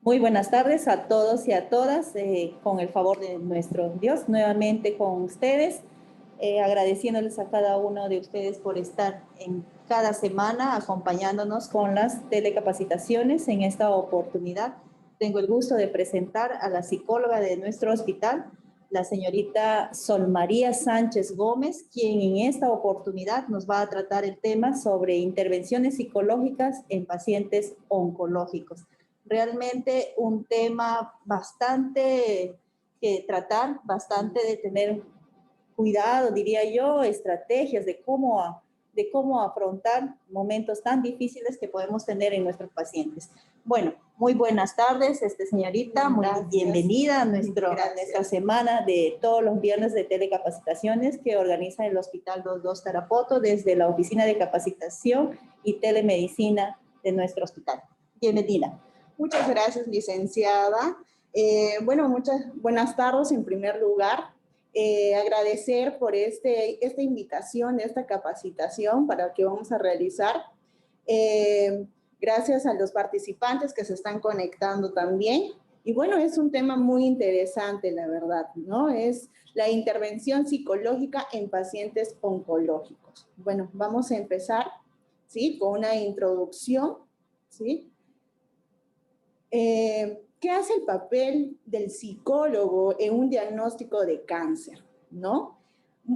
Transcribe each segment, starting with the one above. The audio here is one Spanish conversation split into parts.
Muy buenas tardes a todos y a todas, con el favor de nuestro Dios, nuevamente con ustedes, agradeciéndoles a cada uno de ustedes por estar en cada semana acompañándonos con las telecapacitaciones. En esta oportunidad tengo el gusto de presentar a la psicóloga de nuestro hospital, la señorita Sol María Sánchez Gómez, quien en esta oportunidad nos va a tratar el tema sobre intervenciones psicológicas en pacientes oncológicos. Realmente un tema bastante que tratar, bastante de tener cuidado, diría yo, estrategias de cómo afrontar momentos tan difíciles que podemos tener en nuestros pacientes. Bueno, muy buenas tardes, señorita, muy bienvenida a nuestra semana de todos los viernes de telecapacitaciones que organiza el Hospital 22 Tarapoto desde la Oficina de Capacitación y Telemedicina de nuestro hospital. Bienvenida. Muchas gracias, licenciada. Muchas buenas tardes en primer lugar. Agradecer por esta invitación, esta capacitación para que vamos a realizar. Gracias a los participantes que se están conectando también. Y bueno, es un tema muy interesante, la verdad, ¿no? Es la intervención psicológica en pacientes oncológicos. Bueno, vamos a empezar, ¿sí? Con una introducción, ¿sí? ¿Qué hace el papel del psicólogo en un diagnóstico de cáncer? ¿No?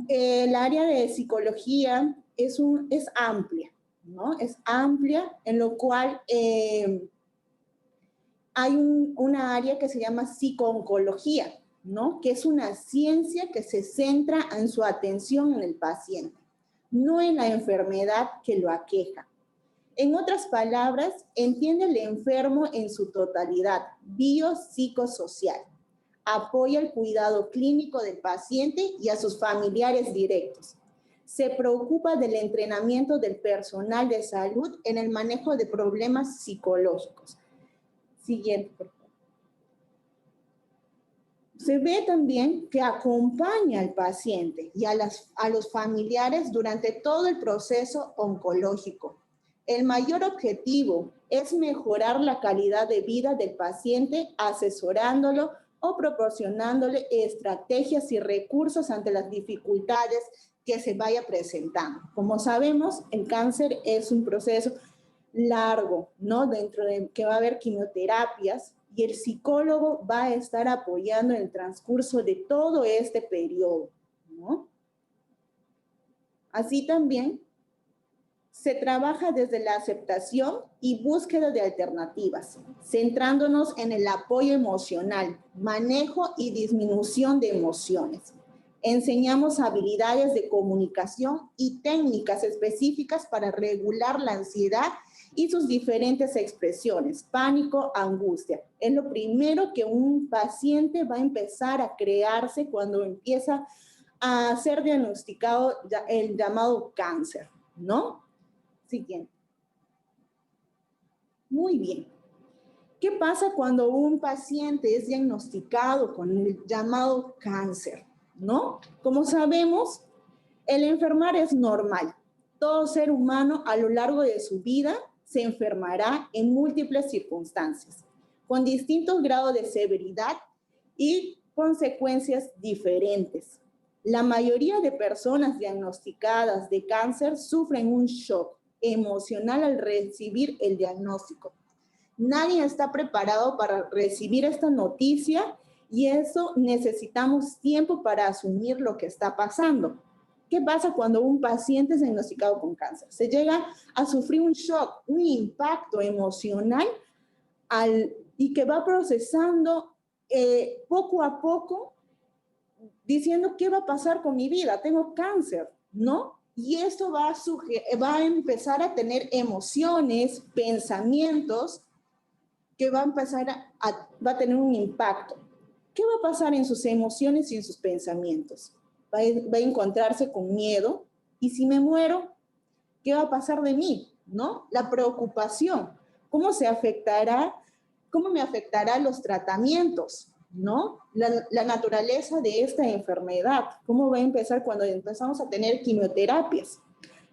El área de psicología es amplia, ¿no? Es amplia, en lo cual hay una área que se llama psico-oncología, ¿no? Que es una ciencia que se centra en su atención en el paciente, no en la enfermedad que lo aqueja. En otras palabras, entiende al enfermo en su totalidad, biopsicosocial. Apoya el cuidado clínico del paciente y a sus familiares directos. Se preocupa del entrenamiento del personal de salud en el manejo de problemas psicológicos. Siguiente, por favor. Se ve también que acompaña al paciente y a los familiares durante todo el proceso oncológico. El mayor objetivo es mejorar la calidad de vida del paciente asesorándolo o proporcionándole estrategias y recursos ante las dificultades que se vaya presentando. Como sabemos, el cáncer es un proceso largo, ¿no? Dentro de que va a haber quimioterapias y el psicólogo va a estar apoyando en el transcurso de todo este periodo, ¿no? Así también se trabaja desde la aceptación y búsqueda de alternativas, centrándonos en el apoyo emocional, manejo y disminución de emociones. Enseñamos habilidades de comunicación y técnicas específicas para regular la ansiedad y sus diferentes expresiones, pánico, angustia. Es lo primero que un paciente va a empezar a crearse cuando empieza a ser diagnosticado el llamado cáncer, ¿no? Siguiente. Muy bien. ¿Qué pasa cuando un paciente es diagnosticado con el llamado cáncer? ¿No? Como sabemos, el enfermar es normal. Todo ser humano a lo largo de su vida se enfermará en múltiples circunstancias, con distintos grados de severidad y consecuencias diferentes. La mayoría de personas diagnosticadas de cáncer sufren un shock emocional al recibir el diagnóstico. Nadie está preparado para recibir esta noticia y eso necesitamos tiempo para asumir lo que está pasando. ¿Qué pasa cuando un paciente es diagnosticado con cáncer? Se llega a sufrir un shock, un impacto emocional y que va procesando poco a poco, diciendo qué va a pasar con mi vida, tengo cáncer, ¿no? Y esto va a empezar a tener emociones, pensamientos, que va a empezar va a tener un impacto. ¿Qué va a pasar en sus emociones y en sus pensamientos? Va a encontrarse con miedo. ¿Y si me muero? ¿Qué va a pasar de mí? ¿No? La preocupación. ¿Cómo me afectará los tratamientos? ¿No? La naturaleza de esta enfermedad. ¿Cómo va a empezar cuando empezamos a tener quimioterapias?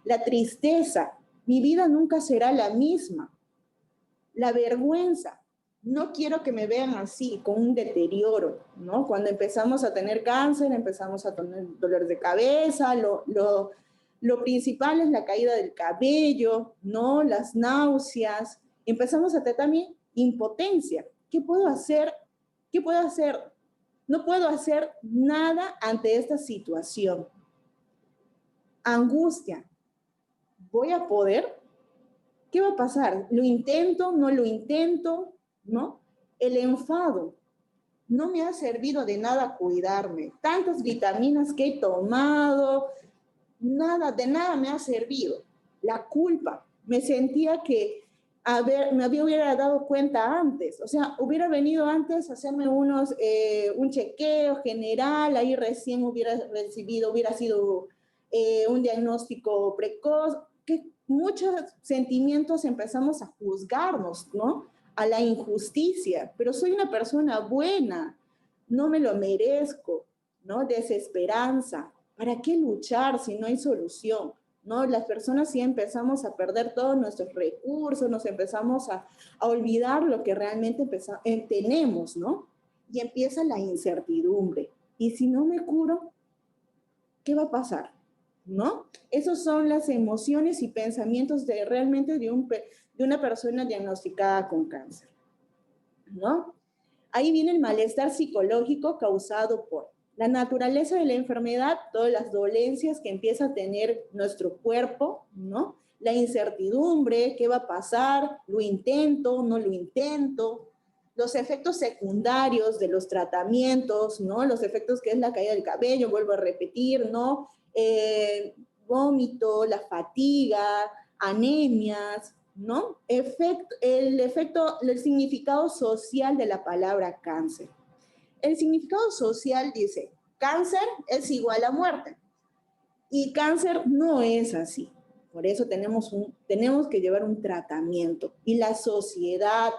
La tristeza. Mi vida nunca será la misma. La vergüenza. no quiero que me vean así, con un deterioro, ¿no? Cuando empezamos a tener cáncer, empezamos a tener dolores de cabeza, lo principal es la caída del cabello, ¿no? Las náuseas. Empezamos a tener también impotencia. ¿Qué puedo hacer? ¿Qué puedo hacer? No puedo hacer nada ante esta situación. Angustia. ¿Voy a poder? ¿Qué va a pasar? ¿Lo intento? ¿No lo intento? ¿No? El enfado. No me ha servido de nada cuidarme. Tantas vitaminas que he tomado, de nada me ha servido. La culpa. Me sentía que hubiera dado cuenta antes. O sea, hubiera venido antes a hacerme un chequeo general, ahí recién hubiera sido un diagnóstico precoz, que muchos sentimientos empezamos a juzgarnos, ¿no? A la injusticia, pero soy una persona buena, no me lo merezco, ¿no? Desesperanza. ¿Para qué luchar si no hay solución? ¿No? Las personas sí empezamos a perder todos nuestros recursos, nos empezamos a olvidar lo que realmente tenemos, ¿no? Y empieza la incertidumbre. ¿Y si no me curo, qué va a pasar? ¿No? Esas son las emociones y pensamientos realmente de una persona diagnosticada con cáncer, ¿no? Ahí viene el malestar psicológico causado por la naturaleza de la enfermedad, todas las dolencias que empieza a tener nuestro cuerpo, ¿no? La incertidumbre, ¿qué va a pasar? ¿Lo intento? ¿No lo intento? Los efectos secundarios de los tratamientos, ¿no? Los efectos que es la caída del cabello, vuelvo a repetir, ¿no? Vómito, la fatiga, anemias, ¿no? El significado social de la palabra cáncer. El significado social dice, cáncer es igual a muerte. Y cáncer no es así. Por eso tenemos que llevar un tratamiento. Y la sociedad,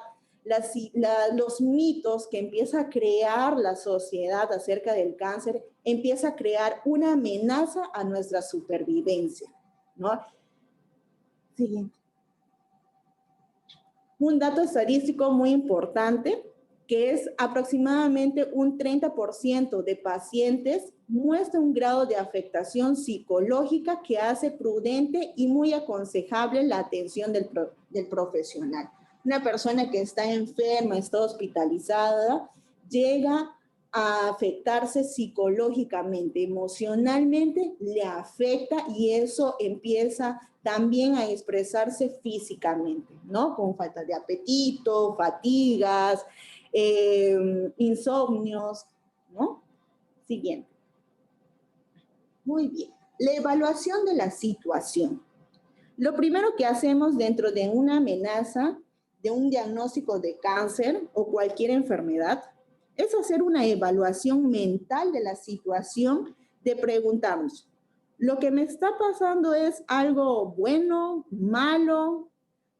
los mitos que empieza a crear la sociedad acerca del cáncer, empieza a crear una amenaza a nuestra supervivencia, ¿no? Siguiente. Un dato estadístico muy importante, que es aproximadamente un 30% de pacientes muestra un grado de afectación psicológica que hace prudente y muy aconsejable la atención del profesional. Una persona que está enferma, está hospitalizada, llega a afectarse psicológicamente, emocionalmente le afecta y eso empieza también a expresarse físicamente, ¿no? Con falta de apetito, fatigas, insomnios, ¿no? Siguiente. Muy bien. La evaluación de la situación. Lo primero que hacemos dentro de una amenaza, de un diagnóstico de cáncer o cualquier enfermedad, es hacer una evaluación mental de la situación, de preguntarnos, ¿lo que me está pasando es algo bueno, malo,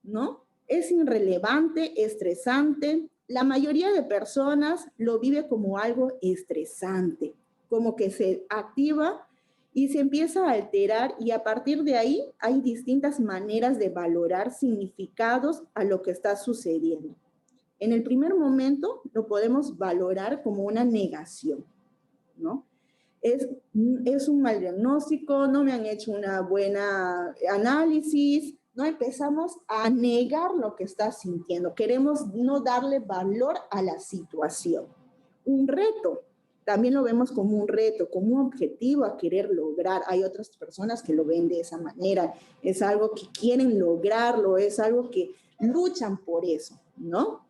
¿no? ¿Es irrelevante, estresante? La mayoría de personas lo vive como algo estresante, como que se activa y se empieza a alterar y a partir de ahí hay distintas maneras de valorar significados a lo que está sucediendo. En el primer momento lo podemos valorar como una negación, ¿no? Es un mal diagnóstico, no me han hecho una buena análisis, no empezamos a negar lo que está sintiendo, queremos no darle valor a la situación. Un reto, también lo vemos como un reto, como un objetivo a querer lograr. Hay otras personas que lo ven de esa manera, es algo que quieren lograrlo, es algo que luchan por eso, ¿no?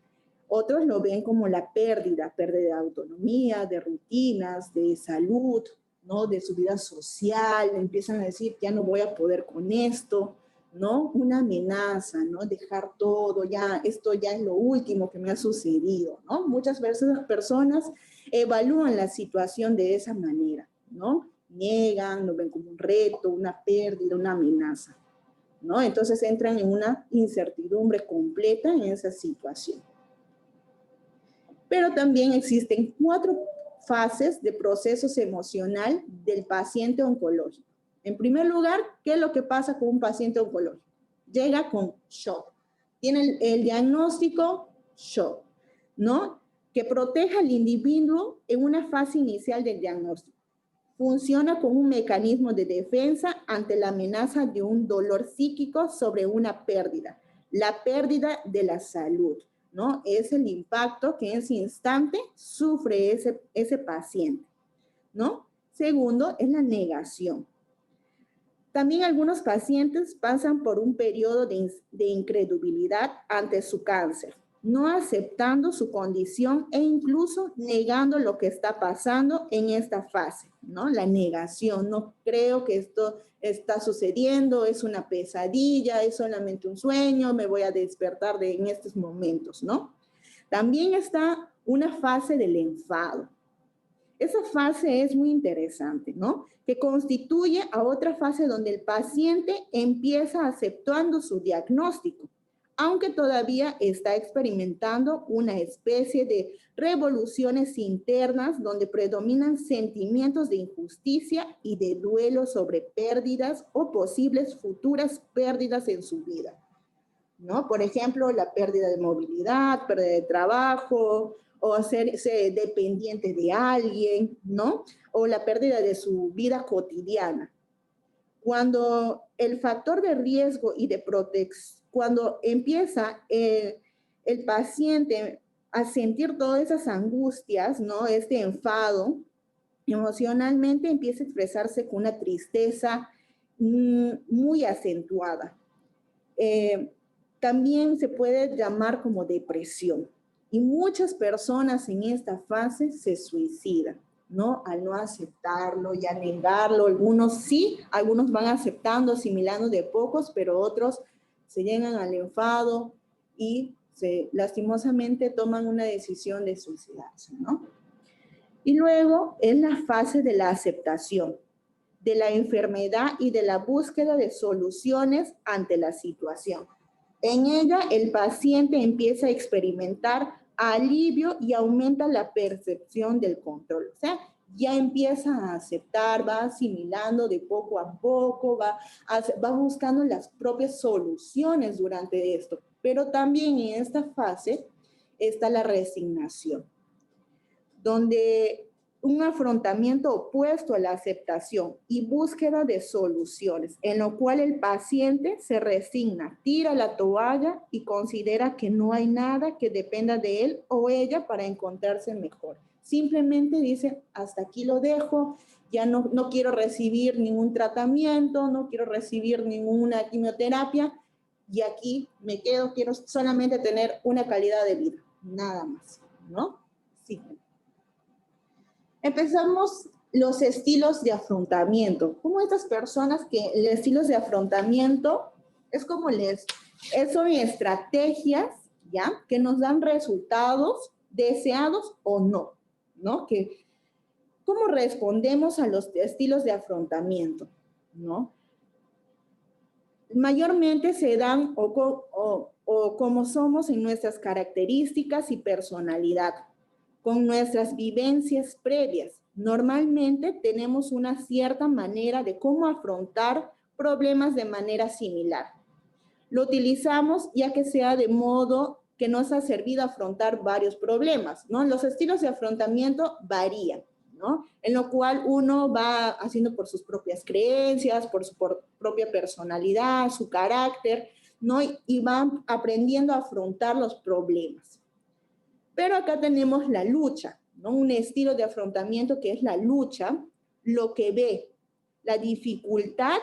Otros lo ven como la pérdida de autonomía, de rutinas, de salud, ¿no? De su vida social, empiezan a decir, ya no voy a poder con esto, ¿no? Una amenaza, ¿no? Dejar todo, ya, esto ya es lo último que me ha sucedido, ¿no? Muchas personas evalúan la situación de esa manera, ¿no? Niegan, lo ven como un reto, una pérdida, una amenaza, ¿no? Entonces entran en una incertidumbre completa en esa situación. Pero también existen 4 fases de procesos emocional del paciente oncológico. En primer lugar, ¿qué es lo que pasa con un paciente oncológico? Llega con shock. Tiene el diagnóstico, shock. ¿no? Que proteja al individuo en una fase inicial del diagnóstico. Funciona como un mecanismo de defensa ante la amenaza de un dolor psíquico sobre una pérdida, la pérdida de la salud, ¿no? Es el impacto que en ese instante sufre ese paciente, ¿no? Segundo, es la negación. También algunos pacientes pasan por un periodo de incredulidad ante su cáncer, no aceptando su condición e incluso negando lo que está pasando en esta fase, ¿no? La negación, no creo que esto está sucediendo, es una pesadilla, es solamente un sueño, me voy a despertar en estos momentos, ¿no? También está una fase del enfado. Esa fase es muy interesante, ¿no? Que constituye a otra fase donde el paciente empieza aceptando su diagnóstico, aunque todavía está experimentando una especie de revoluciones internas donde predominan sentimientos de injusticia y de duelo sobre pérdidas o posibles futuras pérdidas en su vida, ¿no? Por ejemplo, la pérdida de movilidad, pérdida de trabajo, o hacerse dependiente de alguien, ¿no? O la pérdida de su vida cotidiana. Cuando el factor de riesgo y de protección, cuando empieza el paciente a sentir todas esas angustias, ¿no? Este enfado, emocionalmente empieza a expresarse con una tristeza muy acentuada. También se puede llamar como depresión. Y muchas personas en esta fase se suicidan, ¿no? Al no aceptarlo y a negarlo. Algunos sí, algunos van aceptando, asimilando de pocos, pero otros se llegan al enfado y lastimosamente toman una decisión de suicidarse, ¿no? Y luego es la fase de la aceptación de la enfermedad y de la búsqueda de soluciones ante la situación. En ella, el paciente empieza a experimentar alivio y aumenta la percepción del control. O sea, ya empieza a aceptar, va asimilando de poco a poco, va buscando las propias soluciones durante esto. Pero también en esta fase está la resignación, donde un afrontamiento opuesto a la aceptación y búsqueda de soluciones, en lo cual el paciente se resigna, tira la toalla y considera que no hay nada que dependa de él o ella para encontrarse mejor. Simplemente dice, hasta aquí lo dejo, ya no quiero recibir ningún tratamiento, no quiero recibir ninguna quimioterapia y aquí me quedo, quiero solamente tener una calidad de vida, nada más, ¿no? Sí. Empezamos los estilos de afrontamiento. Como estas personas que el estilos de afrontamiento es como son estrategias, ¿ya? Que nos dan resultados deseados o no, ¿no? ¿Cómo respondemos a los estilos de afrontamiento, ¿no? Mayormente se dan o como somos en nuestras características y personalidad, con nuestras vivencias previas. Normalmente tenemos una cierta manera de cómo afrontar problemas de manera similar. Lo utilizamos ya que sea de modo que nos ha servido a afrontar varios problemas, ¿no? Los estilos de afrontamiento varían, ¿no? En lo cual uno va haciendo por sus propias creencias, por su propia personalidad, su carácter, ¿no? Y van aprendiendo a afrontar los problemas. Pero acá tenemos la lucha, ¿no? Un estilo de afrontamiento que es la lucha, lo que ve, la dificultad,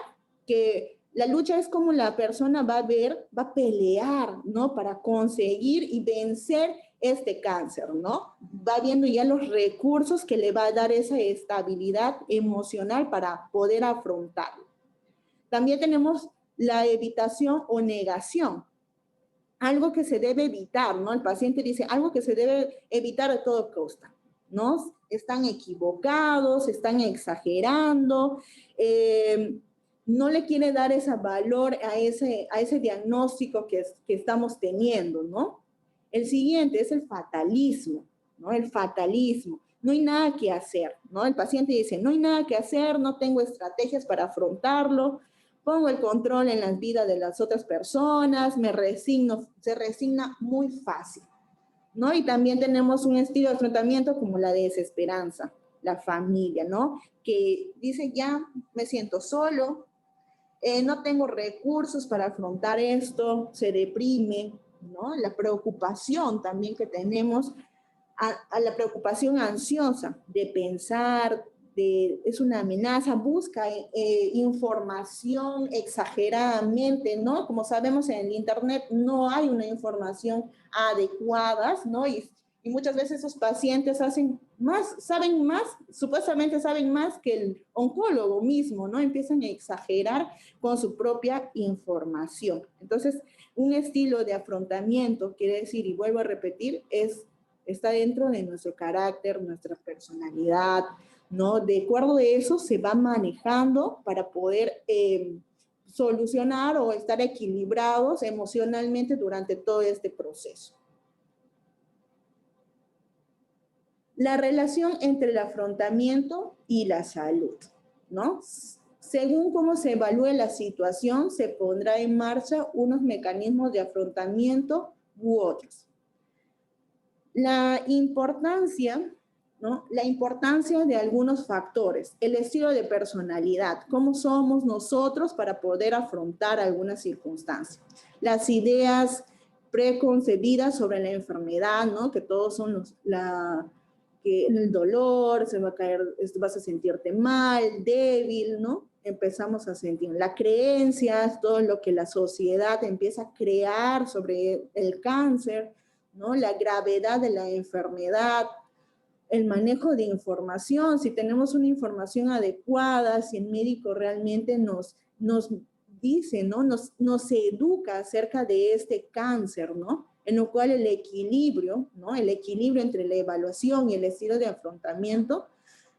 que la lucha es como la persona va a pelear, ¿no? Para conseguir y vencer este cáncer, ¿no? Va viendo ya los recursos que le va a dar esa estabilidad emocional para poder afrontarlo. También tenemos la evitación o negación. Algo que se debe evitar, ¿no? El paciente dice algo que se debe evitar a toda costa, ¿no? Están equivocados, están exagerando, no le quiere dar ese valor a ese diagnóstico que estamos teniendo, ¿no? El siguiente es el fatalismo, ¿no? El fatalismo. No hay nada que hacer, ¿no? El paciente dice, no hay nada que hacer, no tengo estrategias para afrontarlo, pongo el control en las vidas de las otras personas, me resigno, se resigna muy fácil, ¿no? Y también tenemos un estilo de afrontamiento como la desesperanza, la familia, ¿no? Que dice, ya me siento solo, no tengo recursos para afrontar esto, se deprime, ¿no? La preocupación también que tenemos, a la preocupación ansiosa de pensar, es una amenaza, busca información exageradamente, ¿no? Como sabemos en el Internet no hay una información adecuada, ¿no? Y muchas veces esos pacientes hacen más, saben más, supuestamente saben más que el oncólogo mismo, ¿no? Empiezan a exagerar con su propia información. Entonces, un estilo de afrontamiento, quiere decir, y vuelvo a repetir, está dentro de nuestro carácter, nuestra personalidad, ¿no? De acuerdo a eso se va manejando para poder solucionar o estar equilibrados emocionalmente durante todo este proceso. La relación entre el afrontamiento y la salud, ¿no? Según cómo se evalúe la situación, se pondrá en marcha unos mecanismos de afrontamiento u otros. La importancia, ¿no? La importancia de algunos factores, el estilo de personalidad, cómo somos nosotros para poder afrontar alguna circunstancia, las ideas preconcebidas sobre la enfermedad, ¿no? Que todos son que el dolor, se va a caer, vas a sentirte mal, débil, ¿no? Empezamos a sentir las creencias, todo lo que la sociedad empieza a crear sobre el cáncer, ¿no? La gravedad de la enfermedad, el manejo de información, si tenemos una información adecuada, si el médico realmente nos dice, ¿no? Nos educa acerca de este cáncer, ¿no? En lo cual el equilibrio, ¿no? El equilibrio entre la evaluación y el estilo de afrontamiento,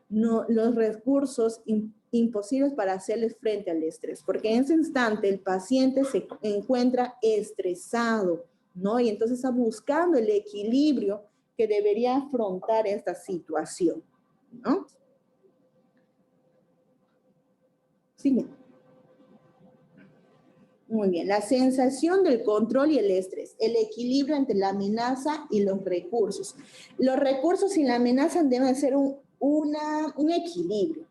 no, los recursos imposibles para hacerles frente al estrés, porque en ese instante el paciente se encuentra estresado, ¿no? Y entonces está buscando el equilibrio que debería afrontar esta situación, ¿no? Sigue. Muy bien, la sensación del control y el estrés, el equilibrio entre la amenaza y los recursos. Los recursos y la amenaza deben ser un equilibrio.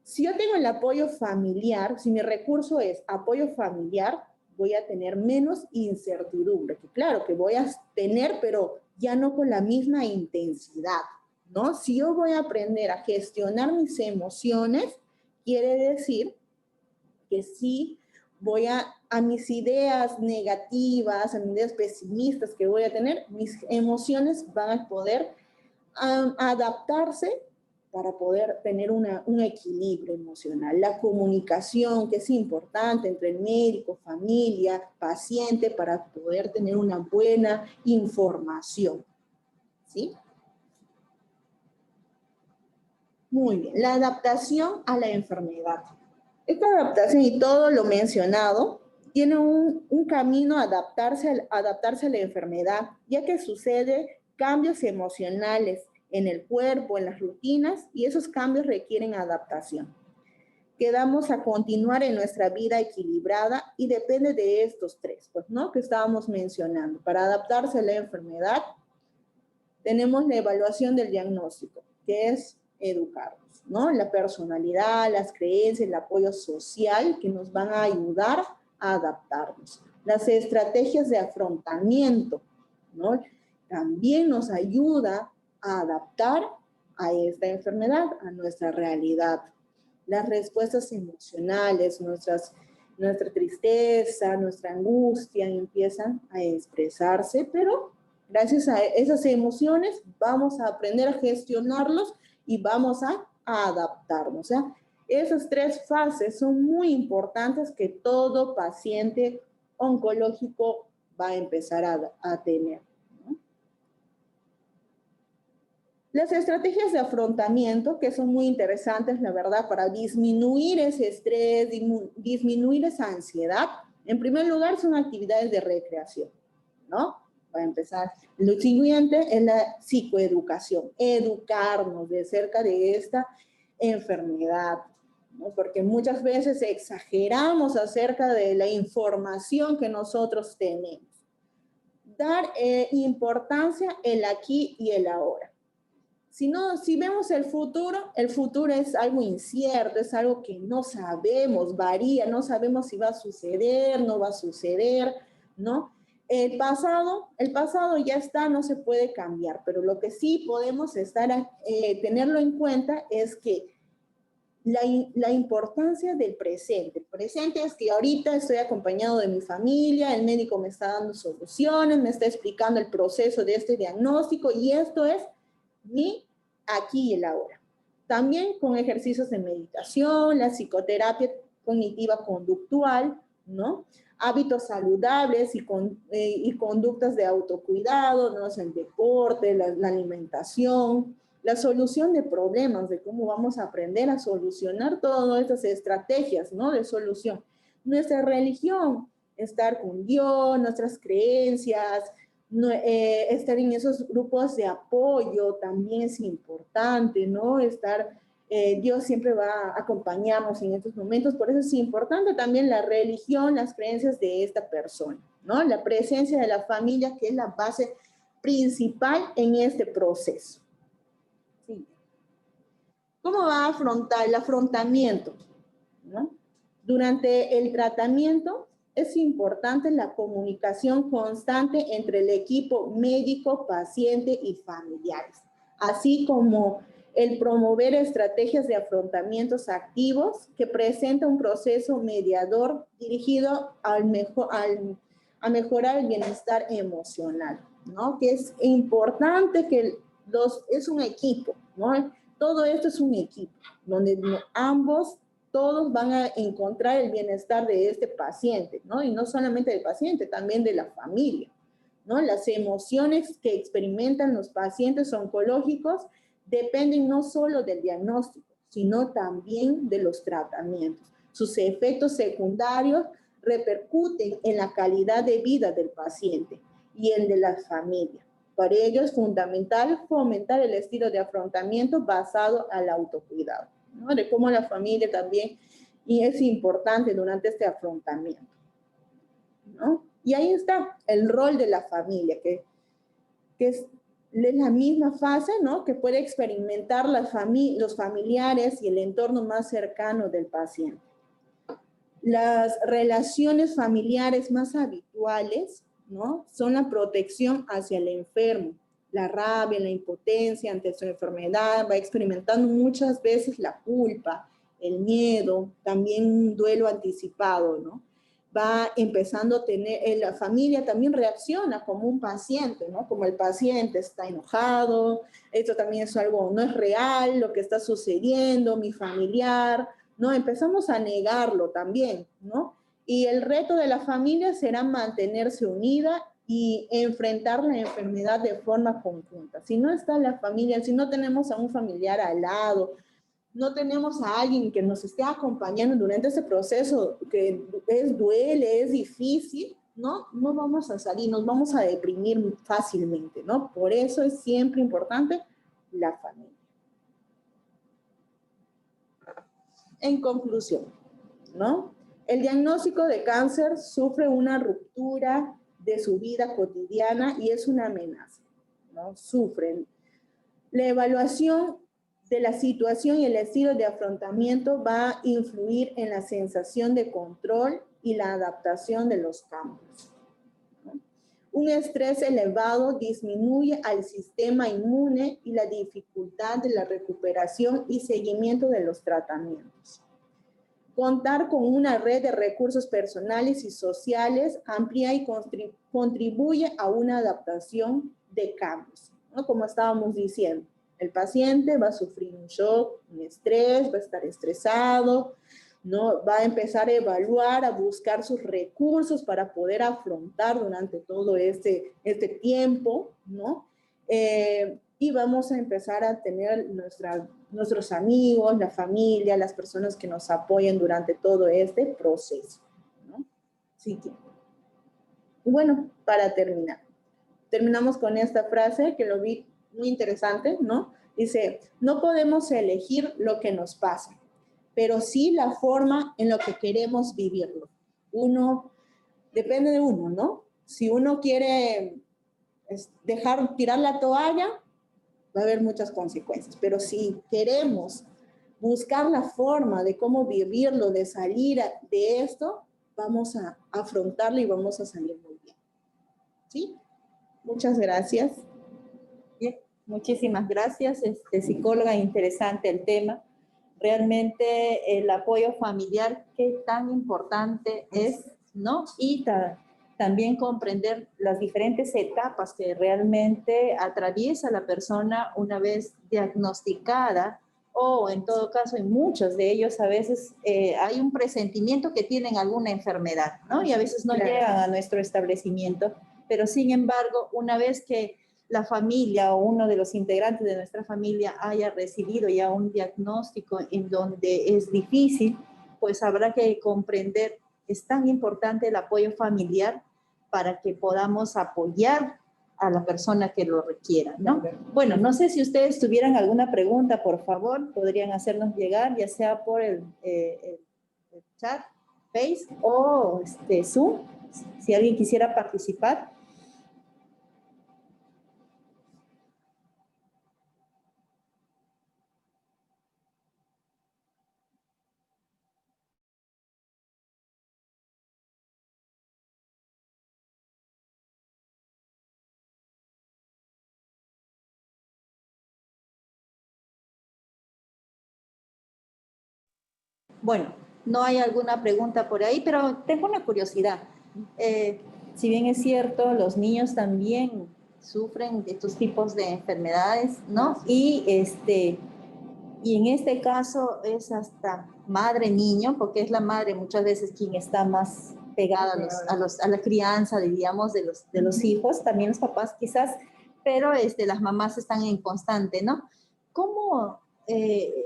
Si yo tengo el apoyo familiar, si mi recurso es apoyo familiar, voy a tener menos incertidumbre, que claro que voy a tener, pero ya no con la misma intensidad, ¿no? Si yo voy a aprender a gestionar mis emociones, quiere decir que sí voy a mis ideas negativas, a mis ideas pesimistas que voy a tener, mis emociones van a poder adaptarse para poder tener un equilibrio emocional. La comunicación, que es importante entre el médico, familia, paciente, para poder tener una buena información. ¿Sí? Muy bien. La adaptación a la enfermedad. Esta adaptación y todo lo mencionado tiene un camino a adaptarse a la enfermedad, ya que sucede cambios emocionales en el cuerpo, en las rutinas, y esos cambios requieren adaptación. Quedamos a continuar en nuestra vida equilibrada y depende de estos tres, pues, ¿no? Que estábamos mencionando. Para adaptarse a la enfermedad, tenemos la evaluación del diagnóstico, que es educarnos, ¿no? La personalidad, las creencias, el apoyo social que nos van a ayudar a adaptarnos. Las estrategias de afrontamiento, ¿no? También nos ayuda a adaptar a esta enfermedad, a nuestra realidad. Las respuestas emocionales, nuestra tristeza, nuestra angustia empiezan a expresarse, pero gracias a esas emociones vamos a aprender a gestionarlos y vamos a adaptarnos. O sea, esas tres fases son muy importantes que todo paciente oncológico va a empezar a tener. Las estrategias de afrontamiento, que son muy interesantes, la verdad, para disminuir ese estrés, disminuir esa ansiedad, en primer lugar son actividades de recreación, ¿no? Para empezar. Lo siguiente es la psicoeducación, educarnos de cerca de esta enfermedad, ¿no? Porque muchas veces exageramos acerca de la información que nosotros tenemos. dar importancia el aquí y el ahora. Si vemos el futuro es algo incierto, es algo que no sabemos, varía, no sabemos si va a suceder, no va a suceder, ¿no? El pasado ya está, no se puede cambiar, pero lo que sí podemos tenerlo en cuenta es que la importancia del presente. El presente es que ahorita estoy acompañado de mi familia, el médico me está dando soluciones, me está explicando el proceso de este diagnóstico y esto es mi aquí y el ahora. También con ejercicios de meditación, la psicoterapia cognitiva conductual, ¿no? Hábitos saludables y conductas de autocuidado, ¿no? O sea, el deporte, la alimentación, la solución de problemas, de cómo vamos a aprender a solucionar todas estas estrategias, ¿no? De solución. Nuestra religión, estar con Dios, nuestras creencias, estar en esos grupos de apoyo también es importante, ¿no? Dios siempre va a acompañarnos en estos momentos, por eso es importante también la religión, las creencias de esta persona, ¿no? La presencia de la familia, que es la base principal en este proceso. Sí. ¿Cómo va a afrontar el afrontamiento? ¿No? Durante el tratamiento es importante la comunicación constante entre el equipo médico, paciente y familiares, así como el promover estrategias de afrontamientos activos que presenta un proceso mediador dirigido a mejorar el bienestar emocional, ¿no? Que es importante que es un equipo, ¿no? Todo esto es un equipo, donde todos van a encontrar el bienestar de este paciente, ¿no? Y no solamente del paciente, también de la familia, ¿no? Las emociones que experimentan los pacientes oncológicos dependen no solo del diagnóstico, sino también de los tratamientos. Sus efectos secundarios repercuten en la calidad de vida del paciente y el de la familia. Para ello es fundamental fomentar el estilo de afrontamiento basado al autocuidado, ¿no? De cómo la familia también, y es importante durante este afrontamiento, ¿no? Y ahí está el rol de la familia, que es la misma fase, ¿no? Que puede experimentar los familiares y el entorno más cercano del paciente. Las relaciones familiares más habituales, ¿no? Son la protección hacia el enfermo, la rabia, la impotencia ante su enfermedad, va experimentando muchas veces la culpa, el miedo, también un duelo anticipado, ¿no? Va empezando a tener, la familia también reacciona como un paciente, ¿no? Como el paciente está enojado, esto también es algo, no es real lo que está sucediendo, mi familiar, ¿no? Empezamos a negarlo también, ¿no? Y el reto de la familia será mantenerse unida y enfrentar la enfermedad de forma conjunta. Si no está la familia, si no tenemos a un familiar al lado, no tenemos a alguien que nos esté acompañando durante ese proceso que duele, es difícil, ¿no? No vamos a salir, nos vamos a deprimir fácilmente, ¿no? Por eso es siempre importante la familia. En conclusión, ¿no? El diagnóstico de cáncer sufre una ruptura de su vida cotidiana y es una amenaza, ¿no? Sufren. La evaluación de la situación y el estilo de afrontamiento va a influir en la sensación de control y la adaptación de los cambios, ¿no? Un estrés elevado disminuye al sistema inmune y la dificultad de la recuperación y seguimiento de los tratamientos. Contar con una red de recursos personales y sociales amplía y contribuye a una adaptación de cambios, ¿no? Como estábamos diciendo, el paciente va a sufrir un shock, un estrés, va a estar estresado, ¿no? Va a empezar a evaluar, a buscar sus recursos para poder afrontar durante todo este tiempo, ¿no? Y vamos a empezar a tener nuestros amigos, la familia, las personas que nos apoyen durante todo este proceso, ¿no? Así que, bueno, para terminar, terminamos con esta frase que lo vi muy interesante, ¿no? Dice, no podemos elegir lo que nos pasa, pero sí la forma en la que queremos vivirlo. Depende de uno, ¿no? Si uno quiere tirar la toalla, va a haber muchas consecuencias. Pero si queremos buscar la forma de cómo vivirlo, de salir de esto, vamos a afrontarlo y vamos a salir muy bien. ¿Sí? Muchas gracias. Bien, muchísimas gracias, psicóloga, interesante el tema. Realmente el apoyo familiar, qué tan importante es, ¿no? Y también comprender las diferentes etapas que realmente atraviesa la persona una vez diagnosticada, o en todo caso, en muchos de ellos a veces hay un presentimiento que tienen alguna enfermedad, ¿no? Y a veces no llegan a nuestro establecimiento, pero sin embargo, una vez que la familia o uno de los integrantes de nuestra familia haya recibido ya un diagnóstico en donde es difícil, pues habrá que comprender, es tan importante el apoyo familiar para que podamos apoyar a la persona que lo requiera, ¿no? Bueno, no sé si ustedes tuvieran alguna pregunta, por favor, podrían hacernos llegar, ya sea por el chat, Face o Zoom, si alguien quisiera participar. Bueno, no hay alguna pregunta por ahí, pero tengo una curiosidad. Si bien es cierto, los niños también sufren de estos tipos de enfermedades, ¿no? Y en este caso es hasta madre-niño, porque es la madre muchas veces quien está más pegada a la crianza, diríamos, de los hijos, también los papás quizás, pero las mamás están en constante, ¿no? ¿Cómo,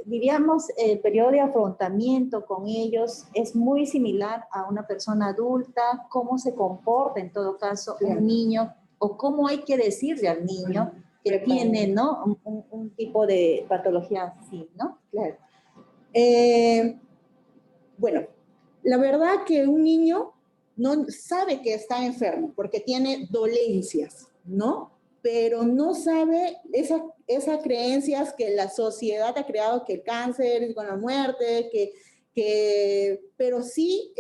diríamos, el periodo de afrontamiento con ellos es muy similar a una persona adulta? ¿Cómo se comporta en todo caso un niño? ¿O cómo hay que decirle al niño que tiene, ¿no? Un tipo de patología así, ¿no? Claro. Bueno, la verdad que un niño no sabe que está enfermo porque tiene dolencias, ¿no? Pero no sabe esas creencias que la sociedad ha creado, que el cáncer es con la muerte, pero sí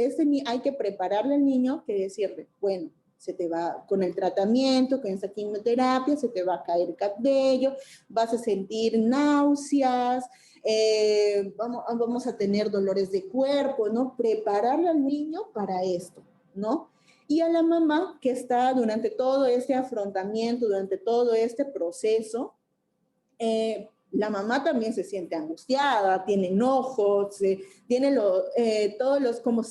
hay que prepararle al niño, que decirle, bueno, se te va con el tratamiento, con esa quimioterapia, se te va a caer el cabello, vas a sentir náuseas, vamos a tener dolores de cuerpo, ¿no? Prepararle al niño para esto, ¿no? Y a la mamá que está durante todo este afrontamiento, durante todo este proceso, la mamá también se siente angustiada, tiene enojos, tiene todos los, como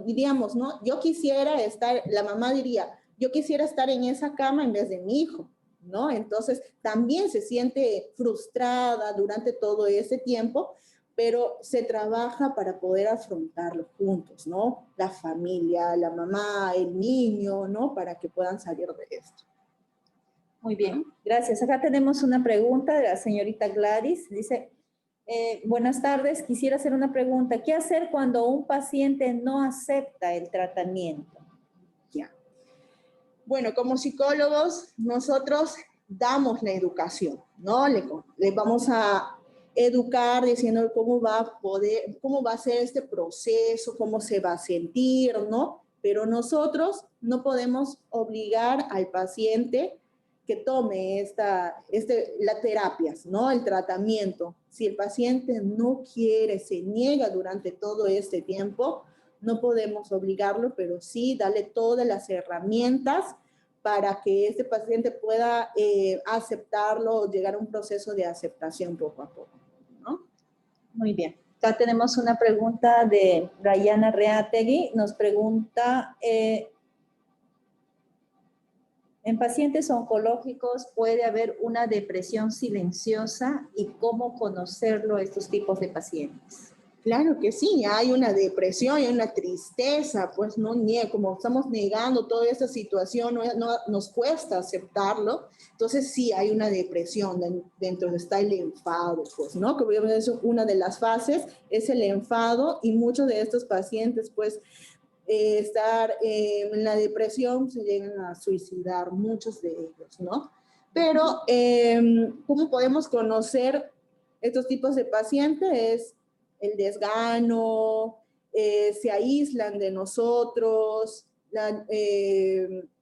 diríamos, ¿no? La mamá diría, yo quisiera estar en esa cama en vez de mi hijo, ¿no? Entonces también se siente frustrada durante todo ese tiempo, pero se trabaja para poder afrontarlo juntos, ¿no? La familia, la mamá, el niño, ¿no? Para que puedan salir de esto. Muy bien, gracias. Acá tenemos una pregunta de la señorita Gladys. Dice, buenas tardes, quisiera hacer una pregunta. ¿Qué hacer cuando un paciente no acepta el tratamiento? Ya. Bueno, como psicólogos, nosotros damos la educación, ¿no? Le vamos a educar diciendo cómo va a ser este proceso, cómo se va a sentir, ¿no? Pero nosotros no podemos obligar al paciente que tome las terapias, ¿no? El tratamiento. Si el paciente no quiere, se niega durante todo este tiempo, no podemos obligarlo, pero sí darle todas las herramientas para que este paciente pueda aceptarlo, llegar a un proceso de aceptación poco a poco, ¿no? Muy bien. Acá tenemos una pregunta de Rayana Reategui. Nos pregunta, ¿en pacientes oncológicos puede haber una depresión silenciosa y cómo conocerlo estos tipos de pacientes? Claro que sí, hay una depresión, hay una tristeza, pues como estamos negando toda esa situación, nos cuesta aceptarlo, entonces sí hay una depresión, dentro está el enfado, pues, ¿no? Que obviamente es una de las fases, es el enfado, y muchos de estos pacientes, pues, estar en la depresión, se llegan a suicidar, muchos de ellos, ¿no? Pero, ¿cómo podemos conocer estos tipos de pacientes? El desgano, se aíslan de nosotros,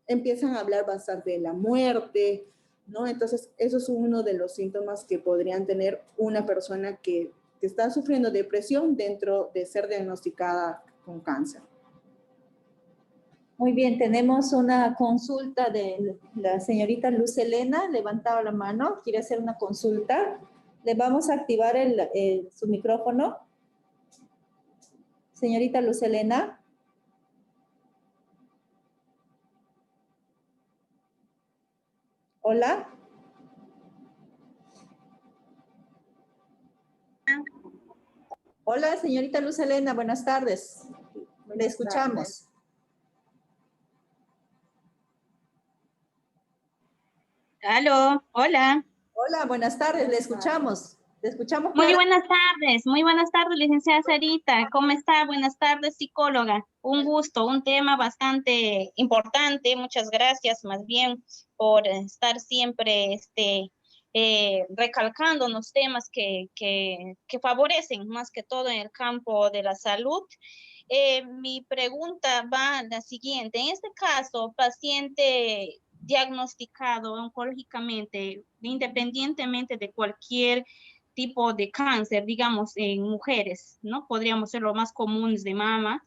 empiezan a hablar bastante de la muerte, ¿no? Entonces, eso es uno de los síntomas que podrían tener una persona que está sufriendo depresión dentro de ser diagnosticada con cáncer. Muy bien, tenemos una consulta de la señorita Luz Elena, levantaba la mano, quiere hacer una consulta. Le vamos a activar su micrófono. Señorita Luz Elena. Hola. Hola, señorita Luz Elena, buenas tardes. Le escuchamos. Aló, hola. Hola, buenas tardes, le escuchamos. Le escuchamos. Muy buenas tardes, licenciada Sarita. ¿Cómo está? Buenas tardes, psicóloga. Un gusto, un tema bastante importante. Muchas gracias, más bien, por estar siempre recalcando los temas que favorecen más que todo en el campo de la salud. Mi pregunta va a la siguiente. En este caso, paciente diagnosticado oncológicamente, independientemente de cualquier tipo de cáncer, digamos, en mujeres, ¿no? Podríamos ser los más comunes de mama.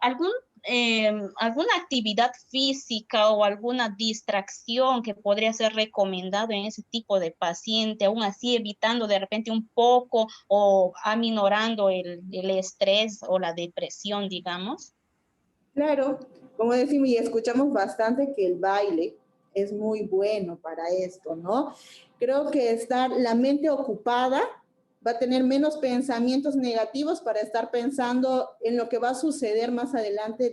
¿Alguna actividad física o alguna distracción que podría ser recomendado en ese tipo de paciente, aún así evitando de repente un poco o aminorando el estrés o la depresión, digamos? Claro, como decimos y escuchamos bastante que el baile es muy bueno para esto, ¿no? Creo que estar la mente ocupada va a tener menos pensamientos negativos para estar pensando en lo que va a suceder más adelante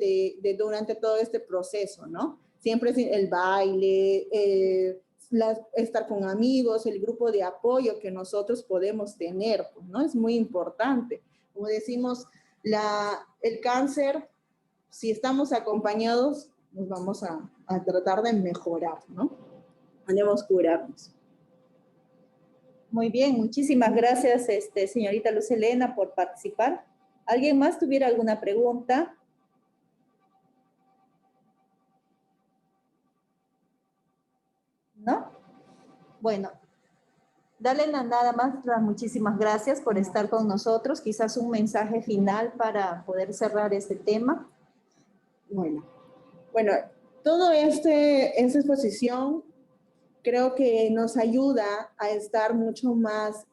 durante todo este proceso, ¿no? Siempre es el baile, estar con amigos, el grupo de apoyo que nosotros podemos tener, ¿no? Es muy importante. Como decimos, el cáncer, si estamos acompañados, nos vamos a tratar de mejorar, ¿no? Podemos curarnos. Muy bien, muchísimas gracias, señorita Luz Elena, por participar. ¿Alguien más tuviera alguna pregunta? ¿No? Bueno, dale nada más las muchísimas gracias por estar con nosotros. Quizás un mensaje final para poder cerrar este tema. Bueno, todo esta exposición creo que nos ayuda a estar mucho más,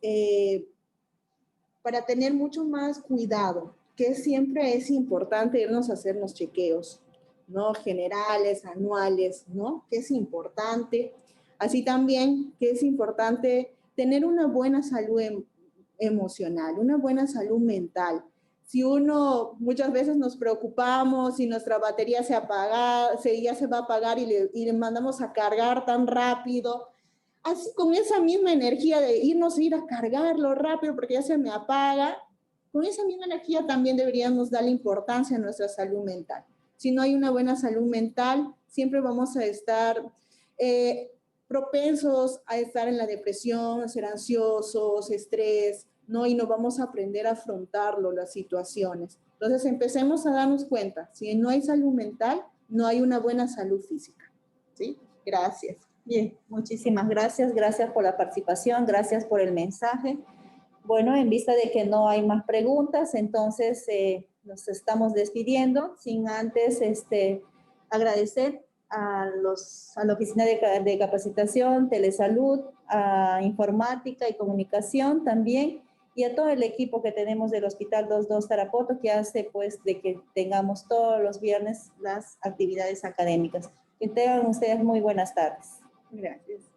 para tener mucho más cuidado, que siempre es importante irnos a hacer los chequeos, ¿no? Generales, anuales, ¿no? Que es importante. Así también que es importante tener una buena salud emocional, una buena salud mental. Si muchas veces nos preocupamos y nuestra batería ya se va a apagar y le mandamos a cargar tan rápido, así con esa misma energía de ir a cargarlo rápido porque ya se me apaga, con esa misma energía también deberíamos darle importancia a nuestra salud mental. Si no hay una buena salud mental, siempre vamos a estar propensos a estar en la depresión, a ser ansiosos, estrés, ¿no? Y no vamos a aprender a afrontarlo, las situaciones. Entonces empecemos a darnos cuenta, si no hay salud mental, no hay una buena salud física. ¿Sí? Gracias. Bien, muchísimas gracias. Gracias por la participación, gracias por el mensaje. Bueno, en vista de que no hay más preguntas, entonces nos estamos despidiendo sin antes agradecer a la Oficina de Capacitación, Telesalud, a Informática y Comunicación también, y a todo el equipo que tenemos del Hospital 22 Tarapoto, que hace pues de que tengamos todos los viernes las actividades académicas. Que tengan ustedes muy buenas tardes. Gracias.